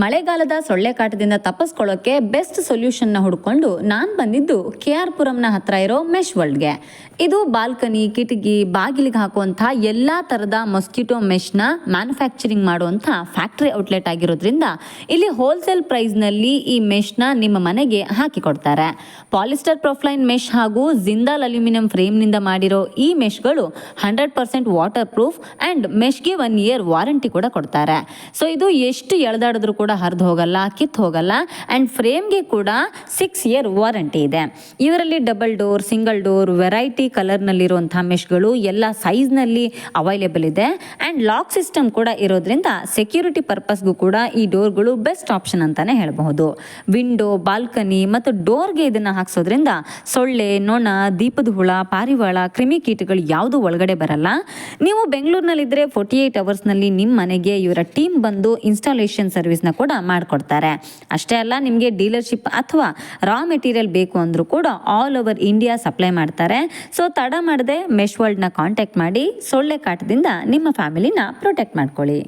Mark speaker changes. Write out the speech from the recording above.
Speaker 1: ಮಳೆಗಾಲದ ಸೊಳ್ಳೆ ಕಾಟದಿಂದ ತಪ್ಪಿಸ್ಕೊಳ್ಳೋಕೆ ಬೆಸ್ಟ್ ಸೊಲ್ಯೂಷನ್ನ ಹುಡ್ಕೊಂಡು ನಾನು ಬಂದಿದ್ದು KR ಪುರಂನ ಹತ್ರ ಇರೋ ಮೆಶ್ ವರ್ಲ್ಡ್ಗೆ. ಇದು ಬಾಲ್ಕನಿ, ಕಿಟಕಿ, ಬಾಗಿಲಿಗೆ ಹಾಕುವಂಥ ಎಲ್ಲ ಥರದ ಮೊಸ್ಕಿಟೋ ಮೆಶ್ನ ಮ್ಯಾನುಫ್ಯಾಕ್ಚರಿಂಗ್ ಮಾಡುವಂಥ ಫ್ಯಾಕ್ಟ್ರಿ ಔಟ್ಲೆಟ್ ಆಗಿರೋದ್ರಿಂದ ಇಲ್ಲಿ ಹೋಲ್ಸೇಲ್ ಪ್ರೈಸ್ನಲ್ಲಿ ಈ ಮೆಶ್ನ ನಿಮ್ಮ ಮನೆಗೆ ಹಾಕಿಕೊಡ್ತಾರೆ. ಪಾಲಿಸ್ಟರ್ ಪ್ರೊಫ್ಲೈನ್ ಮೆಶ್ ಹಾಗೂ ಜಿಂದಾಲ್ ಅಲ್ಯೂಮಿನಿಯಂ ಫ್ರೇಮ್ನಿಂದ ಮಾಡಿರೋ ಈ ಮೆಶ್ಗಳು 100% ವಾಟರ್ ಪ್ರೂಫ್ ಆ್ಯಂಡ್ ಮೆಶ್ಗೆ 1 ಇಯರ್ ವಾರಂಟಿ ಕೂಡ ಕೊಡ್ತಾರೆ. ಸೊ ಇದು ಎಷ್ಟು ಎಳೆದಾಡಿದ್ರು ಕೂಡ ಹರಿದು ಹೋಗಲ್ಲ, ಕಿತ್ತು ಹೋಗಲ್ಲ. ಆ್ಯಂಡ್ ಫ್ರೇಮ್ಗೆ ಕೂಡ 6 ಇಯರ್ ವಾರಂಟಿ ಇದೆ. ಇವರಲ್ಲಿ double door, single door, variety ಕಲರ್ನಲ್ಲಿರುವಂಥ ಮೆಶ್ಗಳು ಎಲ್ಲ ಸೈಜ್ನಲ್ಲಿ ಅವೈಲೇಬಲ್ ಇದೆ. ಆ್ಯಂಡ್ ಲಾಕ್ ಸಿಸ್ಟಮ್ ಕೂಡ ಇರೋದ್ರಿಂದ ಸೆಕ್ಯೂರಿಟಿ ಪರ್ಪಸ್ಗೂ ಕೂಡ ಈ ಡೋರ್ಗಳು ಬೆಸ್ಟ್ ಆಪ್ಷನ್ ಅಂತಲೇ ಹೇಳಬಹುದು. ವಿಂಡೋ, ಬಾಲ್ಕನಿ ಮತ್ತು ಡೋರ್ಗೆ ಇದನ್ನು ಹಾಕ್ಸೋದ್ರಿಂದ ಸೊಳ್ಳೆ, ನೊಣ, ದೀಪದ ಹುಳ, ಪಾರಿವಾಳ, ಕ್ರಿಮಿಕೀಟಗಳು ಯಾವುದು ಒಳಗಡೆ ಬರಲ್ಲ. ನೀವು ಬೆಂಗಳೂರಿನಲ್ಲಿದ್ದರೆ 48 ಅವರ್ಸ್ನಲ್ಲಿ ನಿಮ್ಮ ಮನೆಗೆ ಇವರ ಟೀಮ್ ಬಂದು ಇನ್ಸ್ಟಾಲೇಷನ್ ಸರ್ವಿಸ್ನ ಕೂಡ ಮಾಡಿಕೊಡ್ತಾರೆ. ಅಷ್ಟೇ ಅಲ್ಲ, ನಿಮಗೆ ಡೀಲರ್ಶಿಪ್ ಅಥವಾ ರಾ ಮೆಟೀರಿಯಲ್ ಬೇಕು ಅಂದರೂ ಕೂಡ ಆಲ್ ಓವರ್ ಇಂಡಿಯಾ ಸಪ್ಲೈ ಮಾಡ್ತಾರೆ. ಸೊ ತಡ ಮಾಡದೆ ಮೆಶ್ ವರ್ಲ್ಡ್ನ ಕಾಂಟ್ಯಾಕ್ಟ್ ಮಾಡಿ ಸೊಳ್ಳೆ ಕಾಟದಿಂದ ನಿಮ್ಮ ಫ್ಯಾಮಿಲಿನ ಪ್ರೊಟೆಕ್ಟ್ ಮಾಡ್ಕೊಳ್ಳಿ.